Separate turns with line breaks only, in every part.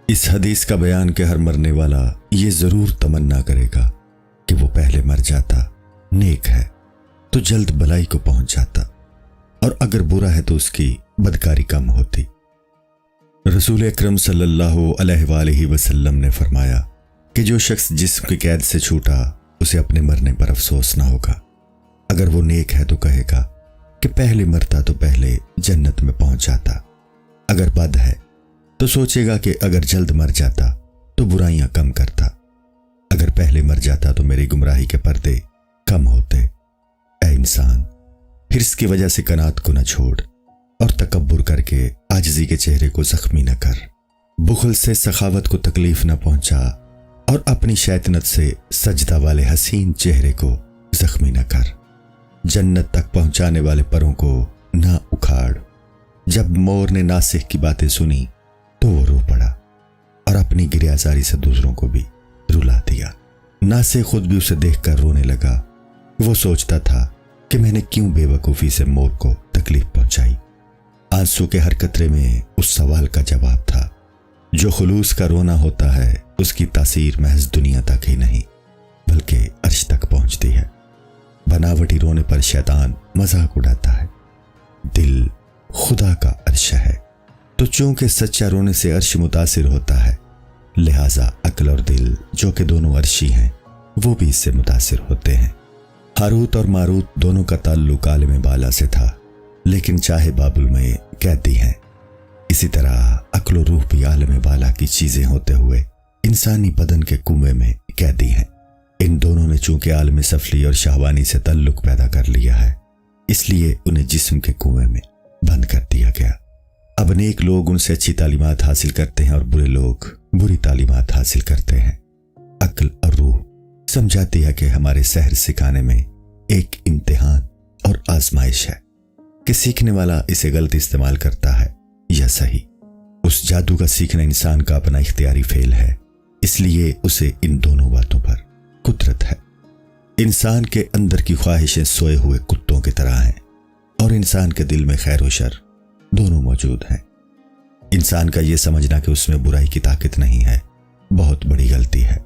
اس حدیث کا بیان کہ ہر مرنے والا یہ ضرور تمنا کرے گا کہ وہ پہلے مر جاتا، نیک ہے تو جلد بلائی کو پہنچ جاتا، اور اگر برا ہے تو اس کی بدکاری کم ہوتی۔ رسول اکرم صلی اللہ علیہ وآلہ وسلم نے فرمایا کہ جو شخص جسم کی قید سے چھوٹا اسے اپنے مرنے پر افسوس نہ ہوگا۔ اگر وہ نیک ہے تو کہے گا کہ پہلے مرتا تو پہلے جنت میں پہنچ جاتا، اگر بد ہے تو سوچے گا کہ اگر جلد مر جاتا تو برائیاں کم کرتا، اگر پہلے مر جاتا تو میری گمراہی کے پردے کم ہوتے۔ اے انسان، حرص کی وجہ سے قناعت کو نہ چھوڑ اور تکبر کر کے عاجزی کے چہرے کو زخمی نہ کر، بخل سے سخاوت کو تکلیف نہ پہنچا اور اپنی شیطنت سے سجدہ والے حسین چہرے کو زخمی نہ کر، جنت تک پہنچانے والے پروں کو نہ اکھاڑ۔ جب مور نے ناسخ کی باتیں سنی تو وہ رو پڑا اور اپنی گریازاری سے دوسروں کو بھی رلا دیا۔ ناسخ خود بھی اسے دیکھ کر رونے لگا۔ وہ سوچتا تھا کہ میں نے کیوں بے وقوفی سے مور کو تکلیف پہنچائی۔ آنسو کے ہر قطرے میں اس سوال کا جواب تھا۔ جو خلوص کا رونا ہوتا ہے اس کی تاثیر محض دنیا تک ہی نہیں بلکہ عرش تک پہنچتی ہے۔ بناوٹی رونے پر شیطان مذاق اڑاتا ہے، دل خدا کا عرش ہے، تو چونکہ سچا رونے سے عرش متاثر ہوتا ہے لہٰذا عقل اور دل جو کہ دونوں عرشی ہیں وہ بھی اس سے متاثر ہوتے ہیں۔ ہاروت اور ماروت دونوں کا تعلق عالم بالا سے تھا لیکن چاہے بابل میں قیدی ہیں، اسی طرح عقل و روح بھی عالم بالا کی چیزیں ہوتے ہوئے انسانی بدن کے کنویں میں قیدی ہیں۔ ان دونوں نے چونکہ عالم سفلی اور شہوانی سے تعلق پیدا کر لیا ہے اس لیے انہیں جسم کے کنویں میں بند کر دیا گیا۔ اب نیک لوگ ان سے اچھی تعلیمات حاصل کرتے ہیں اور برے لوگ بری تعلیمات حاصل کرتے ہیں۔ عقل اور روح سمجھاتی ہے کہ ہمارے سحر سکھانے میں ایک امتحان اور آزمائش ہے کہ سیکھنے والا اسے غلط استعمال کرتا ہے یا صحیح۔ اس جادو کا سیکھنا انسان کا اپنا اختیاری فعل ہے، اس لیے اسے ان دونوں باتوں پر قدرت ہے۔ انسان کے اندر کی خواہشیں سوئے ہوئے کتوں کی طرح ہیں اور انسان کے دل میں خیر و شر دونوں موجود ہیں۔ انسان کا یہ سمجھنا کہ اس میں برائی کی طاقت نہیں ہے بہت بڑی غلطی ہے،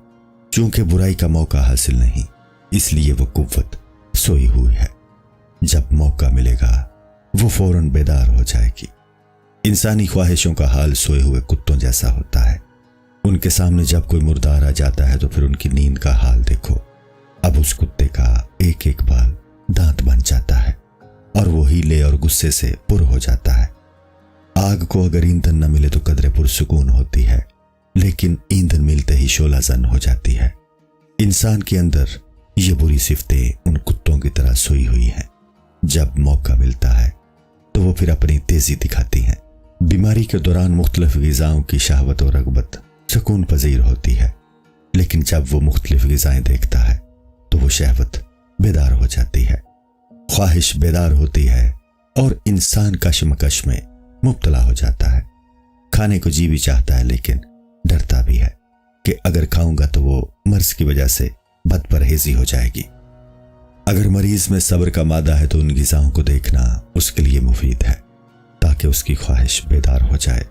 چونکہ برائی کا موقع حاصل نہیں اس لیے وہ قوت سوئی ہوئی ہے، جب موقع ملے گا وہ فوراً بیدار ہو جائے گی۔ انسانی خواہشوں کا حال سوئے ہوئے کتوں جیسا ہوتا ہے، ان کے سامنے جب کوئی مردار آ جاتا ہے تو پھر ان کی نیند کا حال دیکھو، اب اس کتے کا ایک ایک بال دانت بن جاتا ہے اور وہ ہیلے اور غصے سے پر ہو جاتا ہے۔ آگ کو اگر ایندھن نہ ملے تو قدرے پرسکون ہوتی ہے لیکن ایندھن ملتے ہی شعلہ زن ہو جاتی ہے۔ انسان کے اندر یہ بری صفتیں ان کتوں کی طرح سوئی ہوئی ہیں، جب موقع ملتا ہے تو وہ پھر اپنی تیزی دکھاتی ہیں۔ بیماری کے دوران مختلف غذاؤں کی شہوت اور رغبت سکون پذیر ہوتی ہے لیکن جب وہ مختلف غذائیں دیکھتا ہے تو وہ شہوت بیدار ہو جاتی ہے، خواہش بیدار ہوتی ہے اور انسان کشمکش میں مبتلا ہو جاتا ہے۔ کھانے کو جی بھی چاہتا ہے لیکن ڈرتا بھی ہے کہ اگر کھاؤں گا تو وہ مرض کی وجہ سے بد پرہیزی ہو جائے گی۔ اگر مریض میں صبر کا مادہ ہے تو ان غذاؤں کو دیکھنا اس کے لیے مفید ہے تاکہ اس کی خواہش بیدار ہو جائے،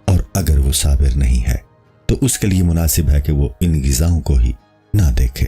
اور اگر وہ صابر نہیں ہے تو اس کے لیے مناسب ہے کہ وہ ان غذاؤں کو ہی نہ دیکھے۔